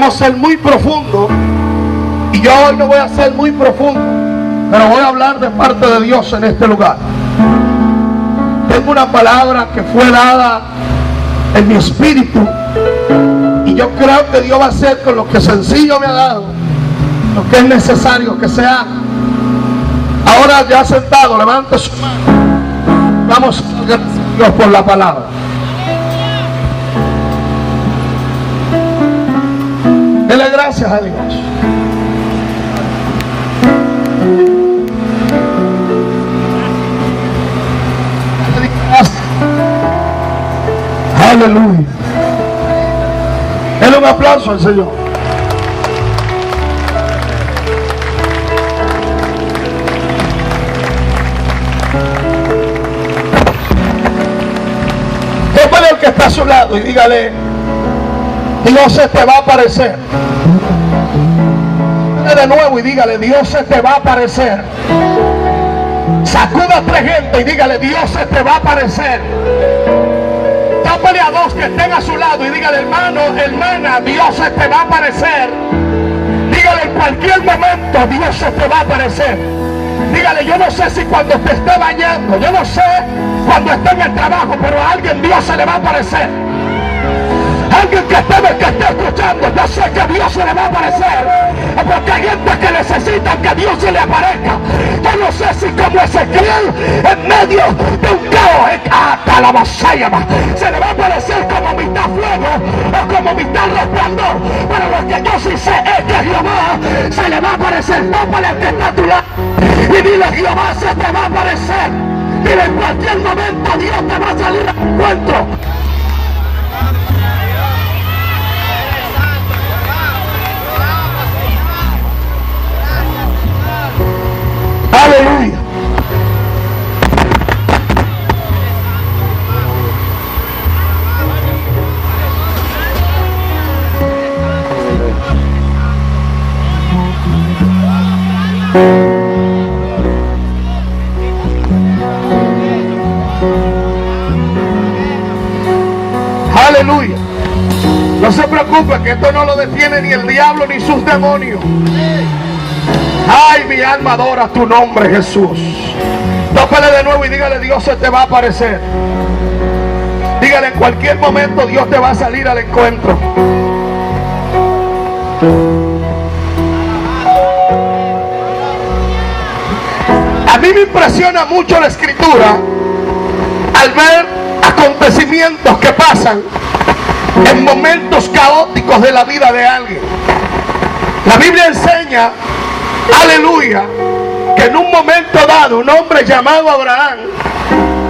podemos ser muy profundos, y yo hoy no voy a ser muy profundo, pero voy a hablar de parte de Dios en este lugar. Tengo una palabra que fue dada en mi espíritu, y yo creo que Dios va a hacer con lo que sencillo me ha dado lo que es necesario que se haga. Ahora ya sentado, levante su mano. Vamos a dar gracias a Dios por la palabra. Dele gracias a Dios. Aleluya. Denle un aplauso al Señor. Tómale al que está a su lado y dígale: Dios se te va a aparecer. De nuevo y dígale: Dios se te va a aparecer. Sacuda a 3 gente y dígale: Dios se te va a aparecer. Tápale a 2 que estén a su lado y dígale: hermano, hermana, Dios se te va a aparecer. Dígale: en cualquier momento Dios se te va a aparecer. Dígale: yo no sé si cuando te esté bañando, yo no sé cuando esté en el trabajo, pero a alguien Dios se le va a aparecer. Alguien que esté escuchando, yo sé que Dios se le va a aparecer, porque hay gente que necesita que Dios se le aparezca. Yo no sé si como Ezequiel en medio de un caos, hasta la vasalla se le va a aparecer como mitad fuego o como mitad resplandor, pero lo que yo sí sé es que Jehová se le va a aparecer. Tópale al que está a tu lado y dile: Jehová se te va a aparecer. Dile: en cualquier momento Dios te va a salir al encuentro. Aleluya. Aleluya. No se preocupe, que esto no lo detiene ni el diablo ni sus demonios. Ay, mi alma adora tu nombre, Jesús. Tópale de nuevo y dígale: Dios se te va a aparecer. Dígale: en cualquier momento Dios te va a salir al encuentro. A mí me impresiona mucho la escritura al ver acontecimientos que pasan en momentos caóticos de la vida de alguien. La Biblia enseña, aleluya, que en un momento dado un hombre llamado Abraham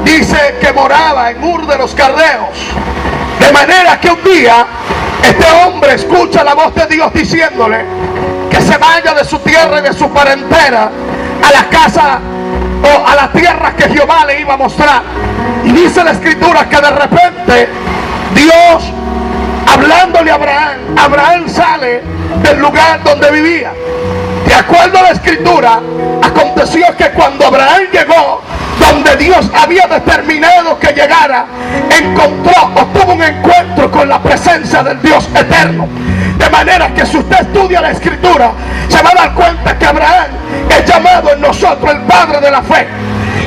dice que moraba en Ur de los Caldeos. De manera que un día este hombre escucha la voz de Dios diciéndole que se vaya de su tierra y de su parentela a la casa o a la tierra que Jehová le iba a mostrar. Y dice la escritura que de repente Dios, hablándole a Abraham, Abraham sale del lugar donde vivía. De acuerdo a la escritura, aconteció que cuando Abraham llegó donde Dios había determinado que llegara, encontró o tuvo un encuentro con la presencia del Dios eterno. De manera que si usted estudia la escritura, se va a dar cuenta que Abraham es llamado en nosotros el padre de la fe.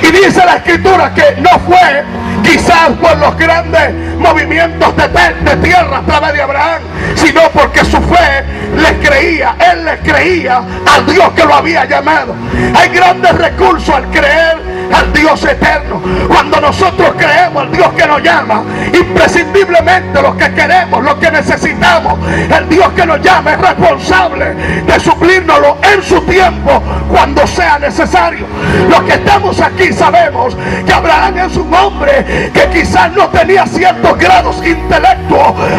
Y dice la escritura que no fue quizás por los grandes movimientos de tierra a través de Abraham, sino porque su fe le creía, él le creía al Dios que lo había llamado. Hay grandes recursos al creer al Dios eterno. Cuando nosotros creemos al Dios que nos llama, imprescindiblemente lo que queremos, lo que necesitamos, el Dios que nos llama es responsable de suplírnoslo en su tiempo cuando sea necesario. Los que estamos aquí sabemos que Abraham es un hombre que quizás no tenía ciertos grados intelectuales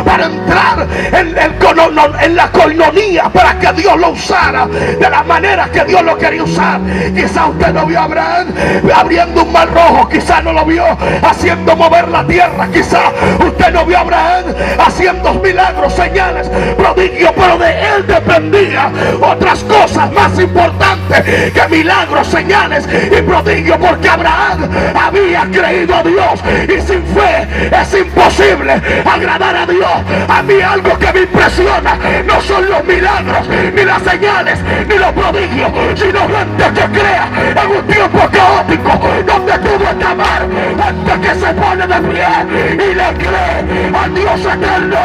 para entrar en la coinonía, para que Dios lo usara de la manera que Dios lo quería usar. Quizás usted no vio a Abraham abriendo un mar rojo, quizás no lo vio haciendo mover la tierra, quizás usted no vio a Abraham haciendo milagros, señales, prodigios, pero de él dependía otras cosas cosas más importantes que milagros, señales y prodigios, porque Abraham había creído a Dios, y sin fe es imposible agradar a Dios. A mí algo que me impresiona no son los milagros, ni las señales, ni los prodigios, sino gente que crea en un tiempo caótico donde todo está mal, gente que se pone de pie y le cree al Dios eterno.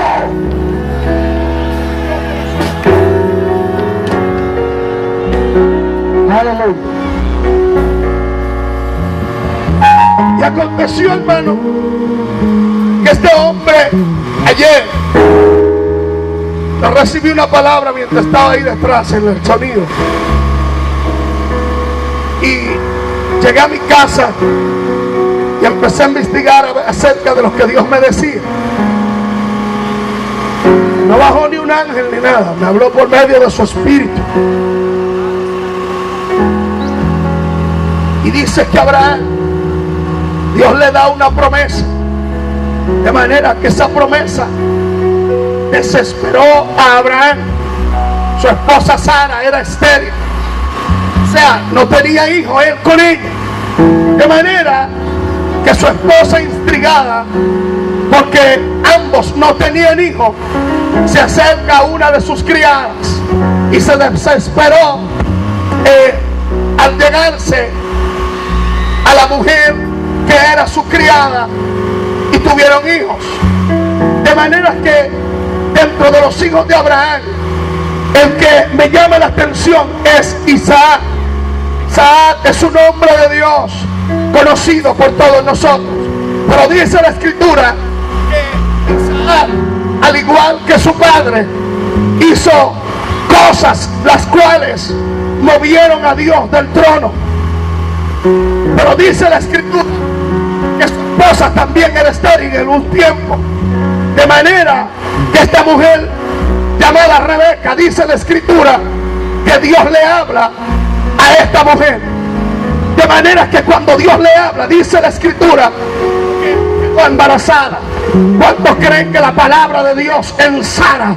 Aleluya. Y aconteció, hermano, que este hombre ayer recibí una palabra mientras estaba ahí detrás en el sonido, y llegué a mi casa y empecé a investigar acerca de lo que Dios me decía. No bajó ni un ángel ni nada, me habló por medio de su espíritu. Y dice que Abraham, Dios le da una promesa, de manera que esa promesa desesperó a Abraham. Su esposa Sara era estéril, o sea, no tenía hijo él con ella, de manera que su esposa, intrigada porque ambos no tenían hijo, se acerca a una de sus criadas y se desesperó al llegarse a la mujer que era su criada, y tuvieron hijos. De manera que dentro de los hijos de Abraham, el que me llama la atención es Isaac. Isaac es un hombre de Dios conocido por todos nosotros, pero dice la escritura que Isaac, al igual que su padre, hizo cosas las cuales movieron a Dios del trono. Pero dice la escritura que su esposa también era estéril en un tiempo, de manera que esta mujer llamada Rebeca, dice la escritura que Dios le habla a esta mujer, de manera que cuando Dios le habla, dice la escritura que quedó embarazada. ¿Cuántos creen que la palabra de Dios en Sara,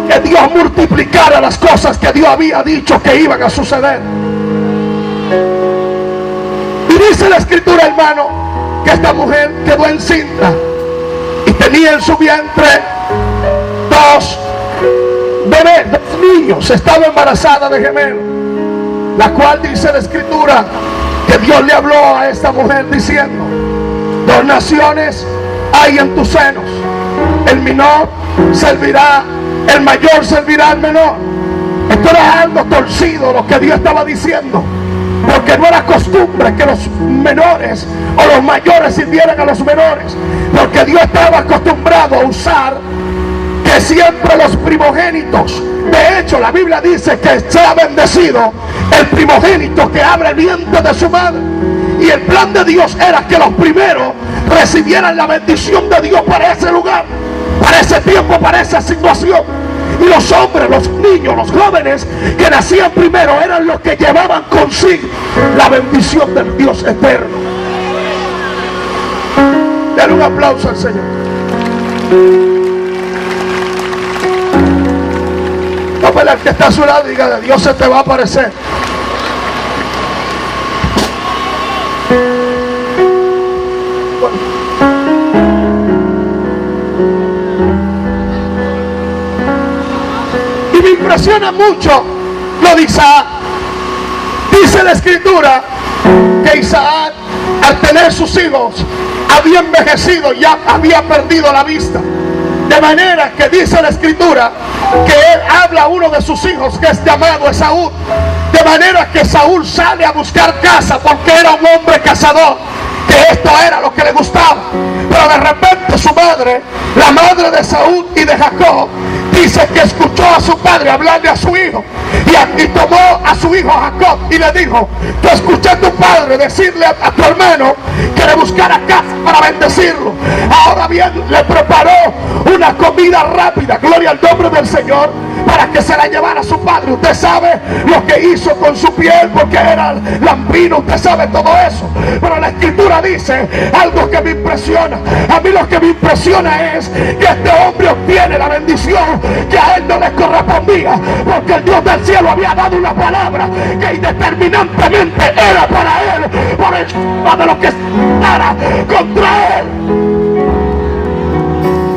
que Dios multiplicara las cosas que Dios había dicho que iban a suceder? Y dice la escritura, hermano, que esta mujer quedó encinta y tenía en su vientre dos bebés, dos niños. Estaba embarazada de gemelos, la cual dice la escritura que Dios le habló a esta mujer diciendo: dos naciones hay en tus senos, el menor servirá, el mayor servirá al menor. Esto era algo torcido lo que Dios estaba diciendo, porque no era costumbre que los menores o los mayores sirvieran a los menores, porque Dios estaba acostumbrado a usar que siempre los primogénitos. De hecho, la Biblia dice que sea bendecido el primogénito que abre el vientre de su madre. Y el plan de Dios era que los primeros recibieran la bendición de Dios para ese lugar, para ese tiempo, para esa situación. Y los hombres, los niños, los jóvenes que nacían primero eran los que llevaban consigo la bendición del Dios eterno. Denle un aplauso al Señor. No, pero el que está a su lado diga: Dios se te va a aparecer. Y me impresiona mucho lo de Isaac. Dice la escritura que Isaac, al tener sus hijos, había envejecido, ya había perdido la vista. De manera que dice la escritura que él habla a uno de sus hijos, que es llamado Esaú. De manera que Saúl sale a buscar casa, porque era un hombre cazador, que esto era lo que le gustaba. Pero de repente su madre, la madre de Saúl y de Jacob, dice que escuchó a su padre hablarle a su hijo, y tomó a su hijo Jacob y le dijo: yo escuché a tu padre decirle a tu hermano que le buscara casa para bendecirlo. Ahora bien, le preparó una comida rápida, gloria al nombre del Señor, para que se la llevara a su padre. Usted sabe lo que hizo con su piel, porque era lampiño, usted sabe todo eso. Pero la escritura dice algo que me impresiona. A mí lo que me impresiona es que este hombre obtiene la bendición que a él no le correspondía, porque el Dios del cielo había dado una palabra que indeterminantemente era para él, por encima de lo que estara contra él.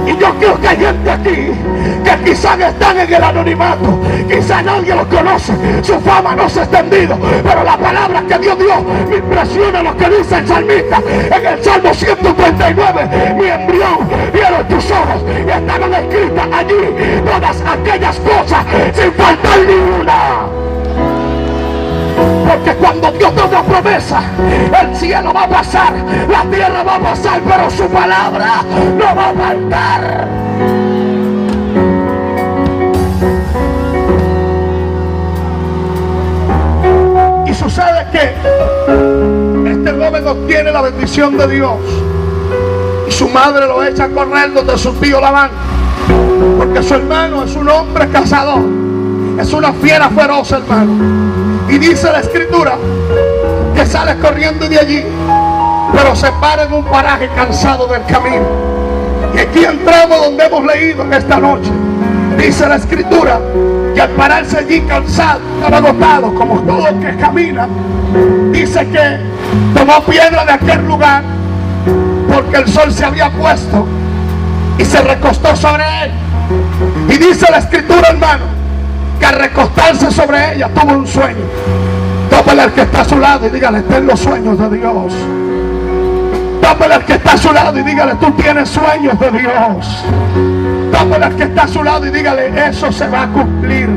Y yo creo que hay gente aquí que quizás están en el anonimato, quizás nadie los conoce, su fama no se ha extendido, pero la palabra que Dios dio me impresiona lo que dice el salmista en el Salmo 139: mi embrión vieron tus ojos y estaban escritas allí todas aquellas cosas sin faltar ninguna. Porque cuando Dios da una promesa, el cielo va a pasar, la tierra va a pasar, pero su palabra no va a faltar. Y sucede que este joven obtiene la bendición de Dios y su madre lo echa a correr donde su tío Labán, porque su hermano es un hombre cazador, es una fiera feroz, hermano. Y dice la escritura que sale corriendo de allí, pero se para en un paraje cansado del camino. Y aquí entramos donde hemos leído en esta noche. Dice la escritura que al pararse allí cansado, estaba agotado como todo el que camina. Dice que tomó piedra de aquel lugar porque el sol se había puesto y se recostó sobre él. Y dice la escritura, hermano, que al recostarse sobre ella tuvo un sueño. Tópele al que está a su lado y dígale: ten los sueños de Dios. Tópele al que está a su lado y dígale: tú tienes sueños de Dios. Tópele al que está a su lado y dígale: eso se va a cumplir.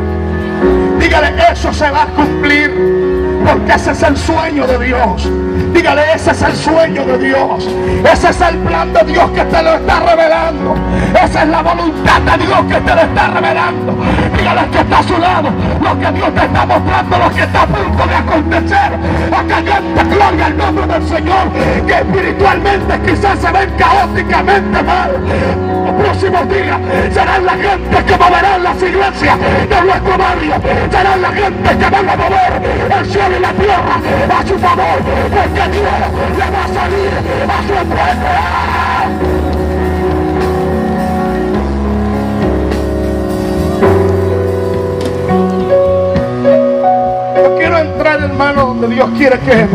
Dígale: eso se va a cumplir, porque ese es el sueño de Dios. Dígale: ese es el sueño de Dios. Ese es el plan de Dios que te lo está revelando. Esa es la voluntad de Dios que te lo está revelando. Dígale al que está a su lado lo que Dios te está mostrando, lo que está a punto de acontecer. Acallante, gloria al nombre del Señor, que espiritualmente quizás se ven caóticamente mal. Los próximos días serán la gente que moverán las iglesias de nuestro barrio. Serán la gente que van a mover el cielo y la tierra a su favor, porque Dios le va a salir a su encuentro. Yo quiero entrar, hermano, donde Dios quiere que.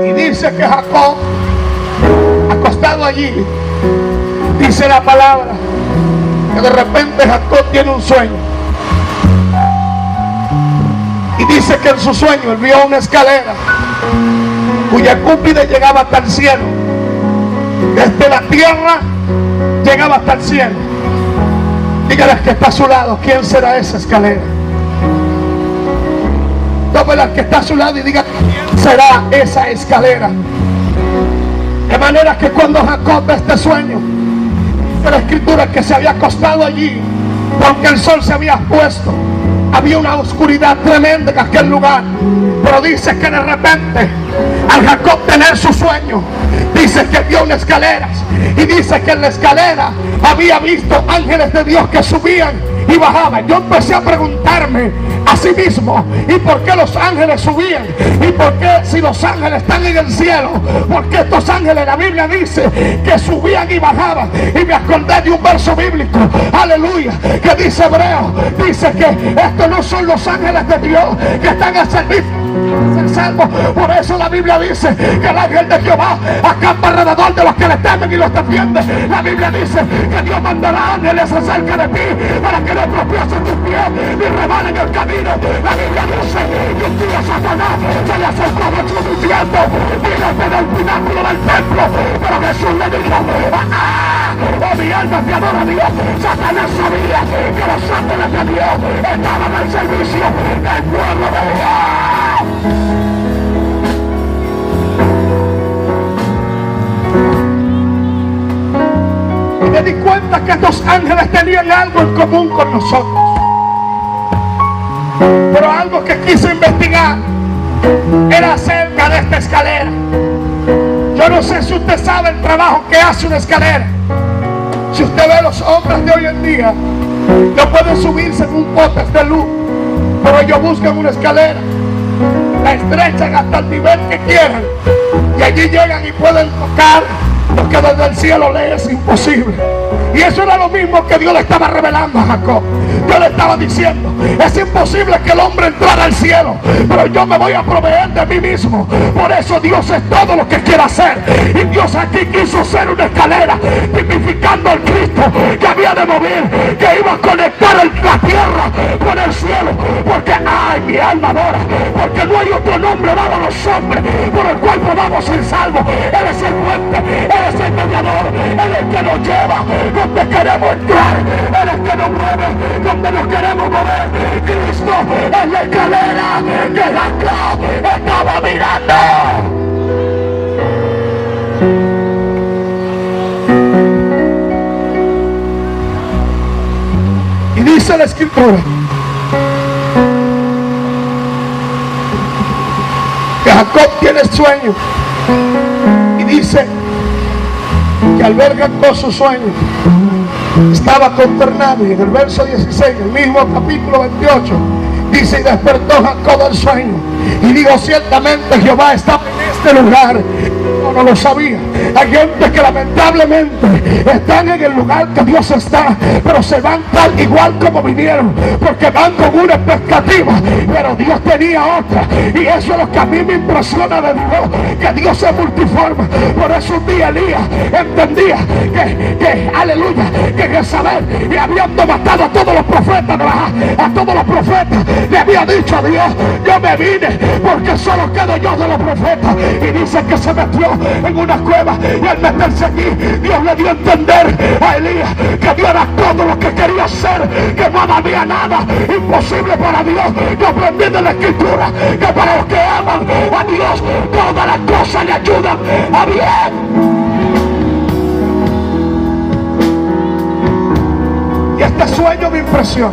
Y dice que Jacob, acostado allí, dice la palabra que de repente Jacob tiene un sueño. Y dice que en su sueño él vio una escalera cuya cúspide llegaba hasta el cielo. Desde la tierra llegaba hasta el cielo. Dígale al que está a su lado: ¿quién será esa escalera? Tómela al que está a su lado y diga: ¿quién será esa escalera? De manera que cuando Jacob ve este sueño, dice la escritura que se había acostado allí porque el sol se había puesto. Había una oscuridad tremenda en aquel lugar, pero dice que de repente, al Jacob tener su sueño, dice que vio una escalera, y dice que en la escalera había visto ángeles de Dios que subían y bajaban. Yo empecé a preguntarme a sí mismo: ¿y por qué los ángeles subían? ¿Y por qué, si los ángeles están en el cielo, por qué estos ángeles, la Biblia dice que subían y bajaban? Y me acordé de un verso bíblico, aleluya, que dice Hebreo, dice que estos no son los ángeles de Dios que están al servicio del salvo. Por eso la Biblia dice que el ángel de Jehová acampa alrededor de los que le temen y los defiende. La Biblia dice que Dios mandará ángeles acerca de ti para que no tropiecen tus pies ni rebalen el camino. La Biblia dice que un día Satanás se le acercó a Jesús diciendo: tírate del pináculo del templo. Pero Jesús le dijo: oh, mi alma te adora a Dios. Satanás sabía que los ángeles de Dios estaban al servicio del pueblo de Dios. Y me di cuenta que estos ángeles tenían algo en común con nosotros. Pero algo que quise investigar era acerca de esta escalera. Yo no sé si usted sabe el trabajo que hace una escalera. Si usted ve los hombres de hoy en día, no pueden subirse en un poste de luz, pero ellos buscan una escalera, la estrechan hasta el nivel que quieran, y allí llegan y pueden tocar lo que desde el cielo le es imposible. Y eso era lo mismo que Dios le estaba revelando a Jacob. Dios le estaba diciendo: es imposible que el hombre entrara al cielo, pero yo me voy a proveer de mí mismo. Por eso Dios es todo lo que quiere hacer. Y Dios aquí quiso ser una escalera, tipificando al Cristo que había de morir, que iba a conectar la tierra con el cielo. Porque ay, mi alma adora, porque no hay otro nombre dado a los hombres por el cual podamos ser salvos. Él es el puente, Él es el mediador, Él es el que nos lleva donde queremos entrar, Él es el que nos mueve donde nos queremos mover. Cristo es la escalera que Jacob estaba mirando. Y dice la escritura que Jacob tiene sueño, y dice que al ver Jacob su sueño estaba consternado. Y en el verso 16, el mismo capítulo 28, dice: y despertó Jacob del sueño y dijo: ciertamente Jehová estaba en este lugar. No lo sabía. Hay gente que lamentablemente están en el lugar que Dios está, pero se van tal igual como vinieron, porque van con una expectativa, pero Dios tenía otra. Y eso es lo que a mí me impresiona de Dios, que Dios se multiforma. Por eso un día Elías entendía que aleluya, que Jezabel, y habiendo matado a todos los profetas, a todos los profetas, le había dicho a Dios: yo me vine porque solo quedo yo de los profetas. Y dice que se metió en una cueva, y al meterse allí, Dios le dio a entender a Elías que Dios era todo lo que quería hacer, que no había nada imposible para Dios. Yo aprendí de la escritura que para los que aman a Dios, todas las cosas le ayudan a bien. Y este sueño me impresiona,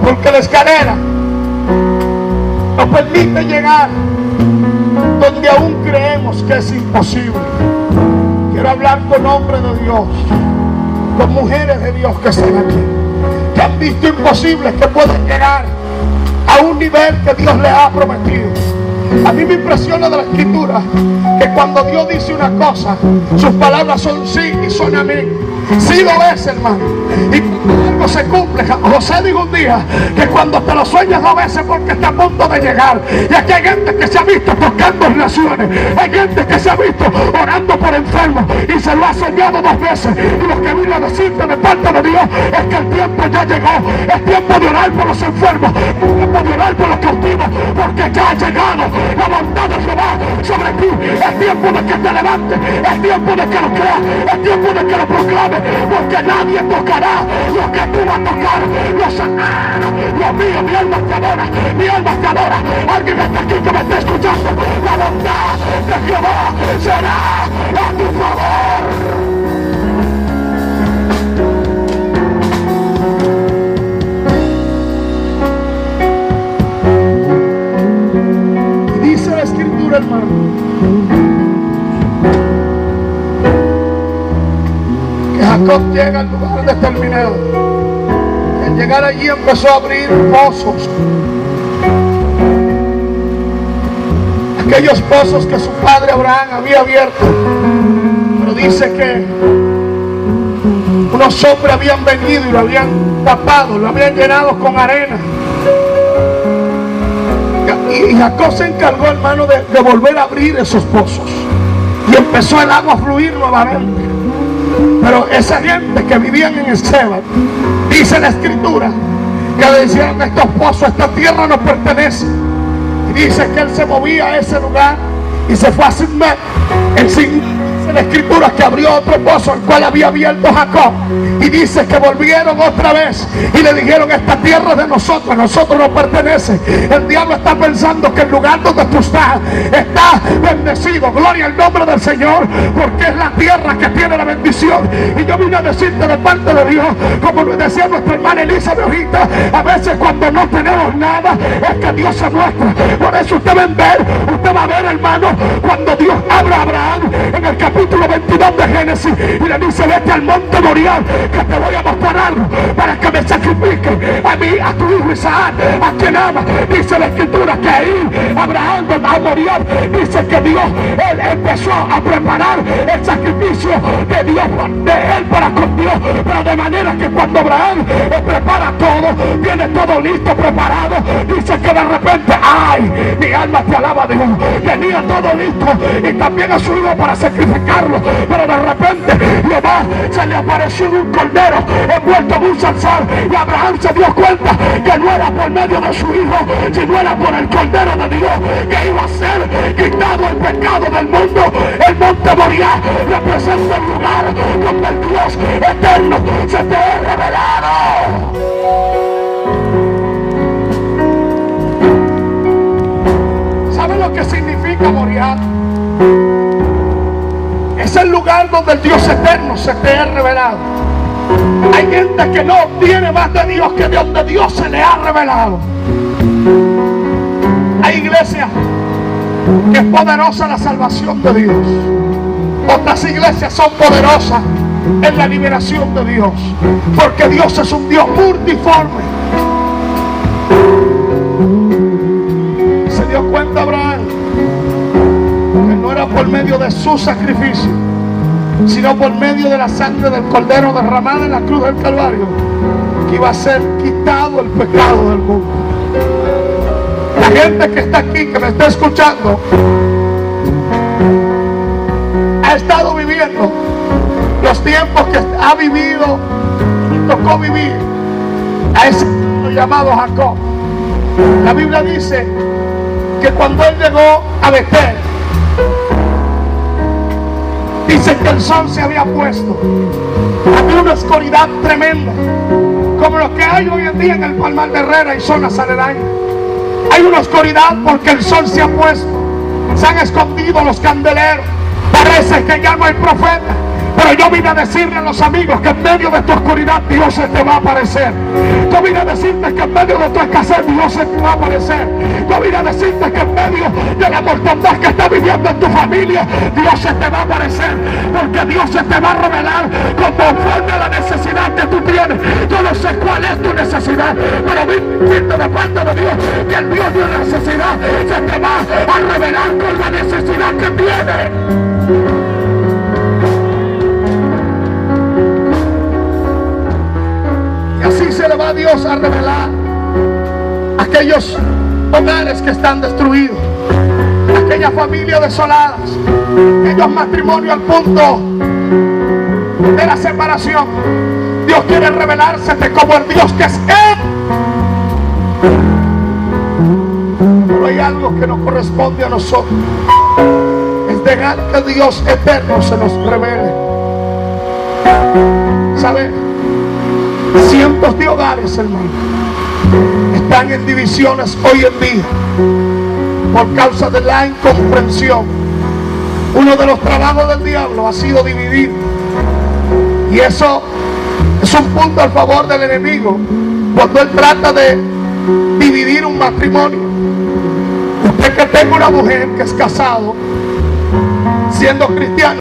porque la escalera nos permite llegar donde aún creemos que es imposible. Quiero hablar con hombres de Dios, con mujeres de Dios que están aquí, que han visto imposibles, que pueden llegar a un nivel que Dios les ha prometido. A mí me impresiona de la escritura que cuando Dios dice una cosa, sus palabras son sí y son amén. Sí lo es, hermano. Y cuando algo se cumple, José dijo un día que cuando te lo sueñas 2 veces porque está a punto de llegar. Y aquí hay gente que se ha visto tocando naciones, hay gente que se ha visto orando por enfermos y se lo ha soñado 2 veces. Y lo que vino a decirte de parte de Dios es que el tiempo ya llegó. Es tiempo de orar por los enfermos, es tiempo de orar por los cautivos, porque ya ha llegado la bondad de Jehová sobre ti. Es tiempo de que te levantes, es tiempo de que lo creas, es tiempo de que lo proclames, porque nadie tocará lo que tú vas a tocar. Dios mío, mi alma te adora, mi alma te adora. Alguien está aquí que me está escuchando. La bondad de Jehová será a tu favor. Dice la escritura, hermano, que Jacob llega al lugar determinado. Y al llegar allí empezó a abrir pozos, aquellos pozos que su padre Abraham había abierto. Pero dice que unos hombres habían venido y lo habían tapado, lo habían llenado con arena. Y Jacob se encargó, hermano, de volver a abrir esos pozos, y empezó el agua a fluir nuevamente. Pero esa gente que vivían en Esceva, dice la escritura que le decían: estos pozos, esta tierra nos pertenece. Y dice que él se movía a ese lugar y se fue a Sidmé. En Sidmé dice la escritura que abrió otro pozo, el cual había abierto Jacob. Y dice que volvieron otra vez y le dijeron: esta tierra es de nosotros, a nosotros nos pertenece. El diablo está pensando que el lugar donde tú estás está bendecido. Gloria al nombre del Señor, porque es la tierra que tiene la bendición. Y yo vine a decirte de parte de Dios, como decía nuestra hermana Elisa de ahorita, a veces cuando no tenemos nada es que Dios se muestra. Por eso usted va a ver, hermano, cuando Dios habla a Abraham en el capítulo capítulo 22 de Génesis y le dice: vete al monte Moriah, que te voy a mostrar algo para que me sacrifique a mí, a tu hijo Isaac, a quien ama. Dice la escritura que ahí Abraham a Moriah, dice que Dios, él empezó a preparar el sacrificio de Dios, de él para con Dios, pero de manera que cuando Abraham prepara todo, viene todo listo, preparado, dice que de repente, ay, mi alma te alaba, Dios, tenía todo listo y también a su hijo para sacrificarlo, pero de repente Jehová se le apareció en un cordero envuelto en un zarzal, y Abraham se dio cuenta que no era por medio de su hijo, sino era por el cordero de Dios que iba a ser quitado el pecado del mundo. El monte Moriah representa el lugar donde el Dios eterno se te ha revelado. ¿Sabe lo que significa Moriah? Es el lugar donde el Dios eterno se te ha revelado. Hay gente que no obtiene más de Dios que de donde Dios se le ha revelado. Hay iglesias que es poderosa la salvación de Dios. Otras iglesias son poderosas en la liberación de Dios, porque Dios es un Dios multiforme. Se dio cuenta Abraham que no era por medio de su sacrificio, sino por medio de la sangre del cordero derramada en la cruz del Calvario, que iba a ser quitado el pecado del mundo. La gente que está aquí, que me está escuchando, ha estado viviendo los tiempos que ha vivido y tocó vivir a ese llamado Jacob. La Biblia dice que cuando él llegó a Betel, dice que el sol se había puesto, había una oscuridad tremenda, como lo que hay hoy en día en el Palmar de Herrera y zonas aledañas. Hay una oscuridad porque el sol se ha puesto, se han escondido los candeleros, parece que ya no hay profeta. Pero yo vine a decirle a los amigos que en medio de tu oscuridad Dios se te va a aparecer. Yo vine a decirte que en medio de tu escasez Dios se te va a aparecer. Yo vine a decirte que en medio de la mortandad que está viviendo en tu familia, Dios se te va a aparecer. Porque Dios se te va a revelar conforme a la necesidad que tú tienes. Yo no sé cuál es tu necesidad, pero vine de parte de Dios que el Dios de la necesidad se te va a revelar con la necesidad que tienes. Así se le va a Dios a revelar aquellos hogares que están destruidos, aquellas familias desoladas, aquellos matrimonios al punto de la separación. Dios quiere revelársete como el Dios que es Él. Pero hay algo que nos corresponde a nosotros, es dejar que Dios eterno se nos revele. ¿Sabe? Cientos de hogares, hermano, están en divisiones hoy en día por causa de la incomprensión. Uno de los trabajos del diablo ha sido dividir, y eso es un punto al favor del enemigo cuando él trata de dividir un matrimonio. Usted que tenga una mujer que es casado siendo cristiano,